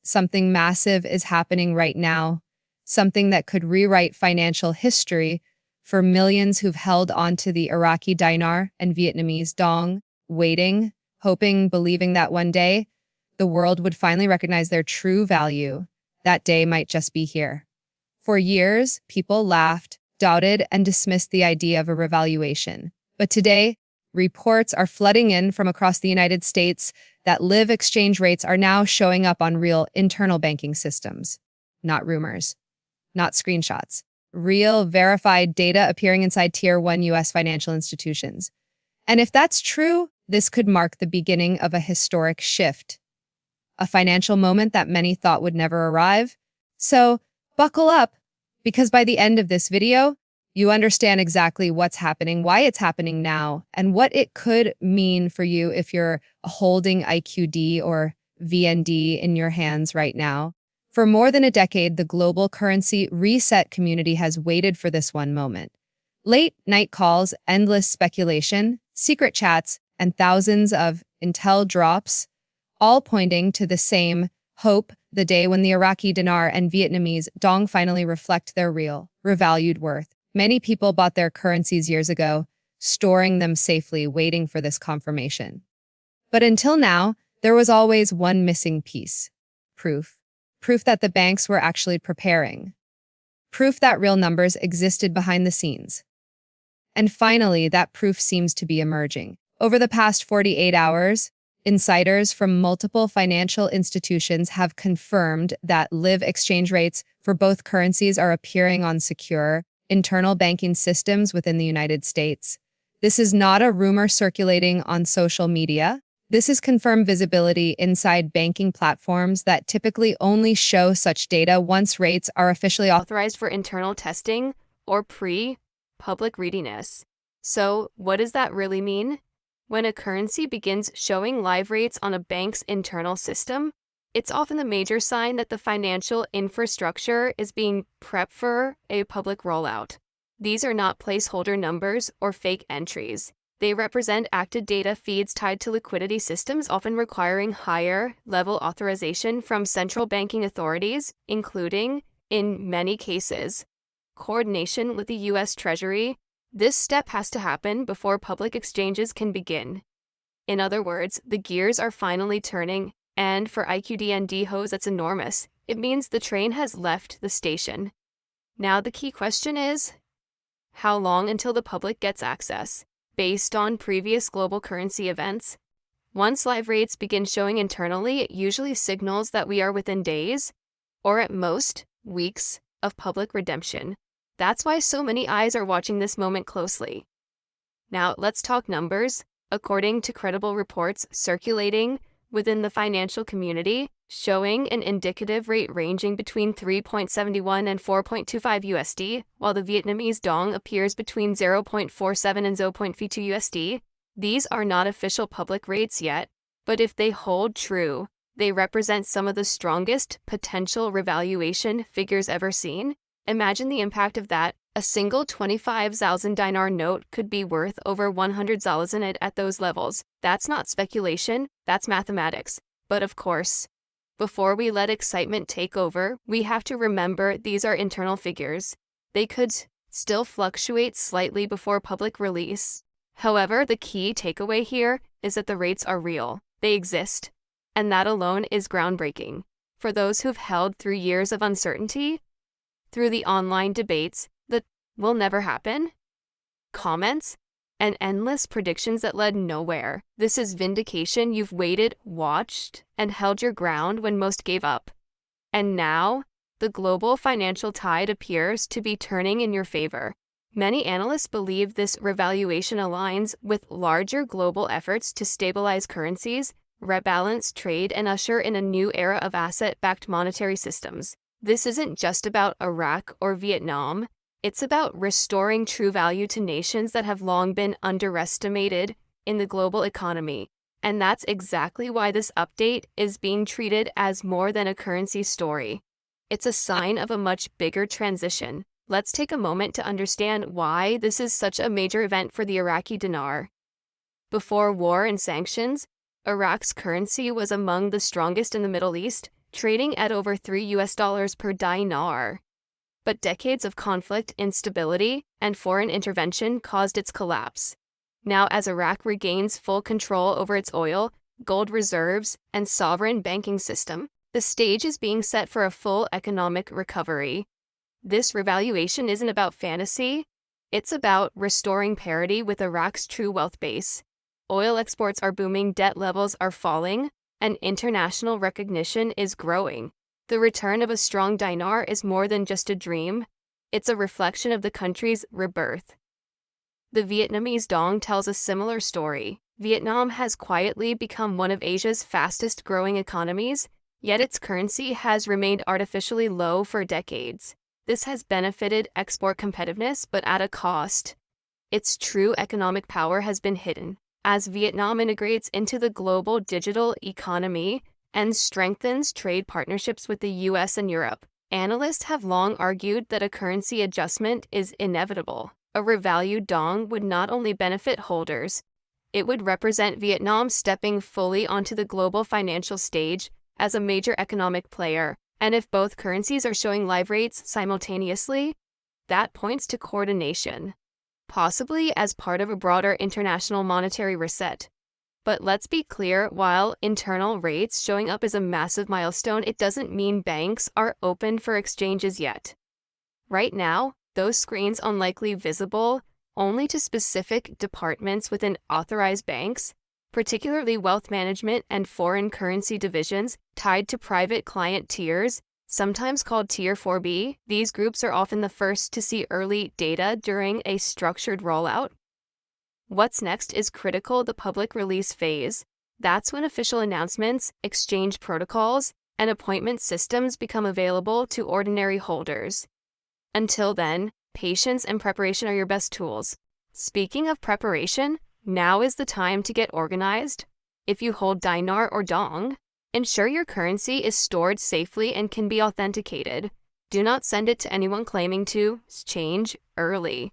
something massive is happening right now, something that could rewrite financial history for millions who've held onto the Iraqi dinar and Vietnamese dong, waiting, hoping, believing that one day the world would finally recognize their true value. That day might just be here. For years, people laughed, doubted, and dismissed the idea of a revaluation. But today, reports are flooding in from across the United States that live exchange rates are now showing up on real internal banking systems. Not rumors, not screenshots. Real, verified data appearing inside Tier 1 U.S. financial institutions. And if that's true, this could mark the beginning of a historic shift. A financial moment that many thought would never arrive. So, buckle up, because by the end of this video, you understand exactly what's happening, why it's happening now, and what it could mean for you if you're holding IQD or VND in your hands right now. For more than a decade, the global currency reset community has waited for this one moment. Late night calls, endless speculation, secret chats, and thousands of intel drops, all pointing to the same hope, the day when the Iraqi dinar and Vietnamese dong finally reflect their real, revalued worth. Many people bought their currencies years ago, storing them safely, waiting for this confirmation. But until now, there was always one missing piece: proof. Proof that the banks were actually preparing. Proof that real numbers existed behind the scenes. And finally, that proof seems to be emerging. Over the past 48 hours, insiders from multiple financial institutions have confirmed that live exchange rates for both currencies are appearing on secure, internal banking systems within the United States. This is not a rumor circulating on social media. This is confirmed visibility inside banking platforms that typically only show such data once rates are officially authorized for internal testing or pre-public readiness. So, what does that really mean? When a currency begins showing live rates on a bank's internal system, it's often the major sign that the financial infrastructure is being prepped for a public rollout. These are not placeholder numbers or fake entries. They represent active data feeds tied to liquidity systems, often requiring higher-level authorization from central banking authorities, including, in many cases, coordination with the U.S. Treasury. This step has to happen before public exchanges can begin. In other words, the gears are finally turning, and for IQD VND Holders, that's enormous. It means the train has left the station. Now the key question is, how long until the public gets access? Based on previous global currency events, once live rates begin showing internally, it usually signals that we are within days, or at most, weeks, of public redemption. That's why so many eyes are watching this moment closely. Now, let's talk numbers. According to credible reports circulating within the financial community, showing an indicative rate ranging between 3.71 and 4.25 USD, while the Vietnamese dong appears between 0.47 and 0.32 USD. These are not official public rates yet, but if they hold true, they represent some of the strongest potential revaluation figures ever seen. Imagine the impact of that. A single 25,000 dinar note could be worth over 100,000 at those levels. That's not speculation, that's mathematics. But of course, before we let excitement take over, we have to remember these are internal figures. They could still fluctuate slightly before public release. However, the key takeaway here is that the rates are real. They exist. And that alone is groundbreaking. For those who've held through years of uncertainty, through the online debates that will never happen, comments, and endless predictions that led nowhere. This is vindication. You've waited, watched, and held your ground when most gave up. And now, the global financial tide appears to be turning in your favor. Many analysts believe this revaluation aligns with larger global efforts to stabilize currencies, rebalance trade, and usher in a new era of asset-backed monetary systems. This isn't just about Iraq or Vietnam. It's about restoring true value to nations that have long been underestimated in the global economy. And that's exactly why this update is being treated as more than a currency story. It's a sign of a much bigger transition. Let's take a moment to understand why this is such a major event for the Iraqi dinar. Before war and sanctions, Iraq's currency was among the strongest in the Middle East, trading at over $3 per dinar. But decades of conflict, instability, and foreign intervention caused its collapse. Now, as Iraq regains full control over its oil, gold reserves, and sovereign banking system, the stage is being set for a full economic recovery. This revaluation isn't about fantasy, it's about restoring parity with Iraq's true wealth base. Oil exports are booming, debt levels are falling, and international recognition is growing. The return of a strong dinar is more than just a dream, it's a reflection of the country's rebirth. The Vietnamese dong tells a similar story. Vietnam has quietly become one of Asia's fastest growing economies, yet its currency has remained artificially low for decades. This has benefited export competitiveness, but at a cost. Its true economic power has been hidden. As Vietnam integrates into the global digital economy and strengthens trade partnerships with the US and Europe, analysts have long argued that a currency adjustment is inevitable. A revalued dong would not only benefit holders, it would represent Vietnam stepping fully onto the global financial stage as a major economic player. And if both currencies are showing live rates simultaneously, that points to coordination, possibly as part of a broader international monetary reset. But let's be clear, while internal rates showing up is a massive milestone, it doesn't mean banks are open for exchanges yet. Right now, those screens are likely visible only to specific departments within authorized banks, particularly wealth management and foreign currency divisions tied to private client tiers, sometimes called Tier 4B. These groups are often the first to see early data during a structured rollout. What's next is critical: the public release phase. That's when official announcements, exchange protocols, and appointment systems become available to ordinary holders. Until then, patience and preparation are your best tools. Speaking of preparation, now is the time to get organized. If you hold dinar or dong, ensure your currency is stored safely and can be authenticated. Do not send it to anyone claiming to change early.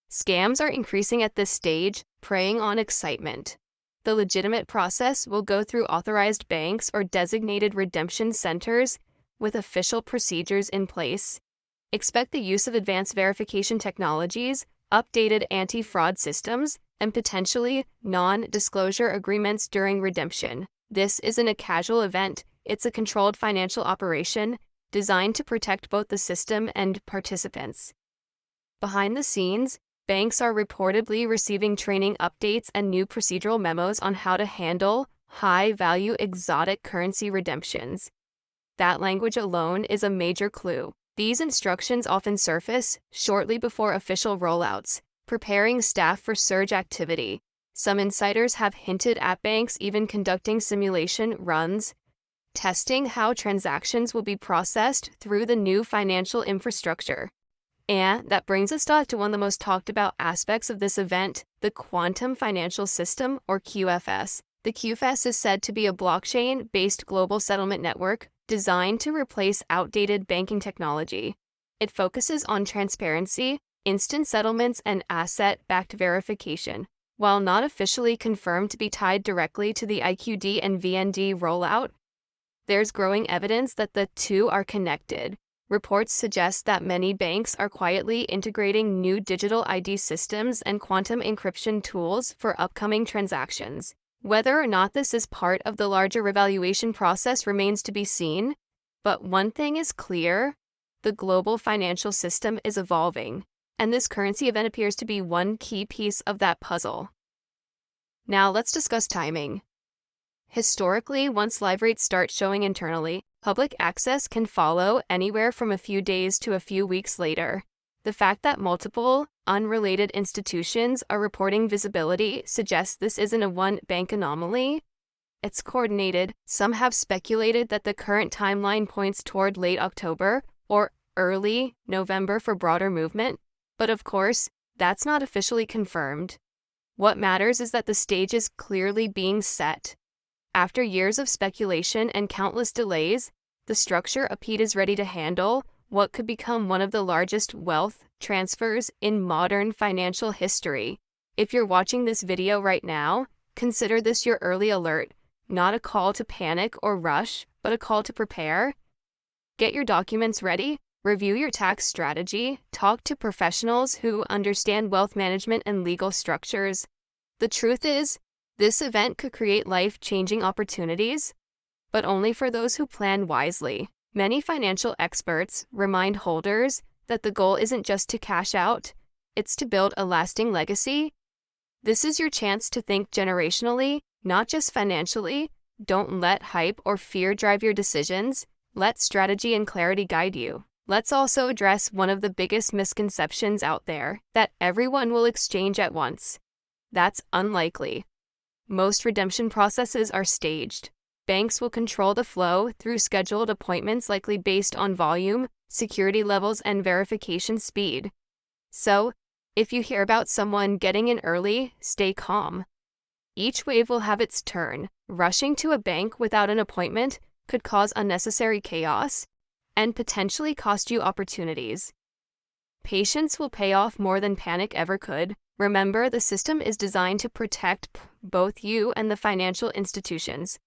Scams are increasing at this stage, preying on excitement. The legitimate process will go through authorized banks or designated redemption centers with official procedures in place. Expect the use of advanced verification technologies, updated anti-fraud systems, and potentially non-disclosure agreements during redemption. This isn't a casual event, it's a controlled financial operation designed to protect both the system and participants. Behind the scenes, banks are reportedly receiving training updates and new procedural memos on how to handle high-value exotic currency redemptions. That language alone is a major clue. These instructions often surface shortly before official rollouts, preparing staff for surge activity. Some insiders have hinted at banks even conducting simulation runs, testing how transactions will be processed through the new financial infrastructure. And that brings us to one of the most talked about aspects of this event, the Quantum Financial System, or QFS. The QFS is said to be a blockchain-based global settlement network designed to replace outdated banking technology. It focuses on transparency, instant settlements, and asset-backed verification. While not officially confirmed to be tied directly to the IQD and VND rollout, there's growing evidence that the two are connected. Reports suggest that many banks are quietly integrating new digital ID systems and quantum encryption tools for upcoming transactions. Whether or not this is part of the larger revaluation process remains to be seen, but one thing is clear: the global financial system is evolving, and this currency event appears to be one key piece of that puzzle. Now let's discuss timing. Historically, once live rates start showing internally, public access can follow anywhere from a few days to a few weeks later. The fact that multiple, unrelated institutions are reporting visibility suggests this isn't a one-bank anomaly. It's coordinated. Some have speculated that the current timeline points toward late October or early November for broader movement, but of course, that's not officially confirmed. What matters is that the stage is clearly being set. After years of speculation and countless delays, the structure appeared is ready to handle what could become one of the largest wealth transfers in modern financial history. If you're watching this video right now, consider this your early alert, not a call to panic or rush, but a call to prepare. Get your documents ready, review your tax strategy, talk to professionals who understand wealth management and legal structures. The truth is, this event could create life-changing opportunities, but only for those who plan wisely. Many financial experts remind holders that the goal isn't just to cash out, it's to build a lasting legacy. This is your chance to think generationally, not just financially. Don't let hype or fear drive your decisions. Let strategy and clarity guide you. Let's also address one of the biggest misconceptions out there, that everyone will exchange at once. That's unlikely. Most redemption processes are staged. Banks will control the flow through scheduled appointments likely based on volume, security levels, and verification speed. So, if you hear about someone getting in early, stay calm. Each wave will have its turn. Rushing to a bank without an appointment could cause unnecessary chaos and potentially cost you opportunities. Patience will pay off more than panic ever could. Remember, the system is designed to protect both you and the financial institutions.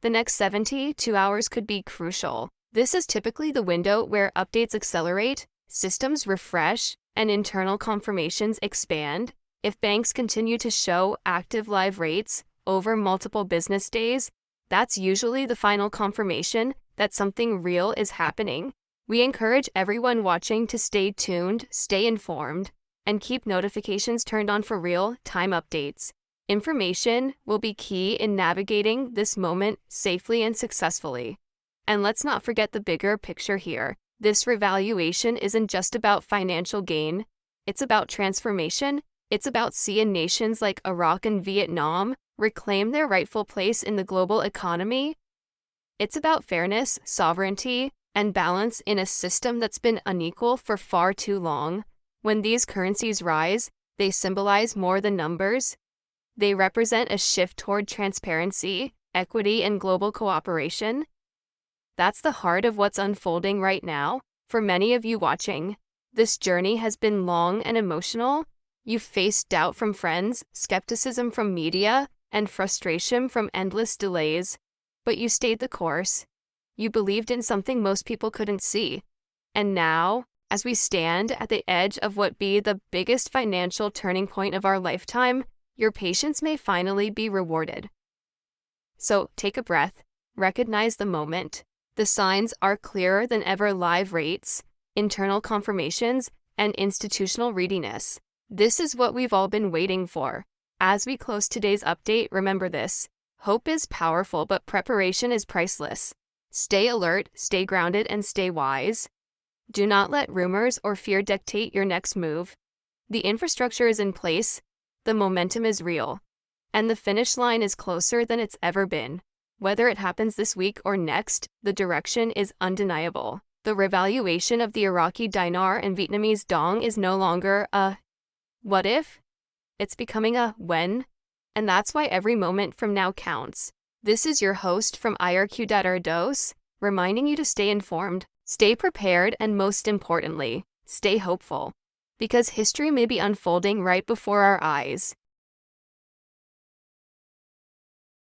The next 72 hours could be crucial. This is typically the window where updates accelerate, systems refresh, and internal confirmations expand. If banks continue to show active live rates over multiple business days, that's usually the final confirmation that something real is happening. We encourage everyone watching to stay tuned, stay informed, and keep notifications turned on for real-time updates. Information will be key in navigating this moment safely and successfully. And let's not forget the bigger picture here. This revaluation isn't just about financial gain. It's about transformation. It's about seeing nations like Iraq and Vietnam reclaim their rightful place in the global economy. It's about fairness, sovereignty, and balance in a system that's been unequal for far too long. When these currencies rise, they symbolize more than numbers. They represent a shift toward transparency, equity, and global cooperation. That's the heart of what's unfolding right now. For many of you watching, this journey has been long and emotional. You've faced doubt from friends, skepticism from media, and frustration from endless delays. But you stayed the course. You believed in something most people couldn't see. And now, as we stand at the edge of what be the biggest financial turning point of our lifetime, your patience may finally be rewarded. So take a breath, recognize the moment. The signs are clearer than ever: live rates, internal confirmations, and institutional readiness. This is what we've all been waiting for. As we close today's update, remember this: hope is powerful, but preparation is priceless. Stay alert, stay grounded, and stay wise. Do not let rumors or fear dictate your next move. The infrastructure is in place, the momentum is real, and the finish line is closer than it's ever been. Whether it happens this week or next, the direction is undeniable. The revaluation of the Iraqi dinar and Vietnamese dong is no longer a what if? It's becoming a when, and that's why every moment from now counts. This is your host from Iraqi Dinar News, reminding you to stay informed, stay prepared, and most importantly, stay hopeful. Because history may be unfolding right before our eyes.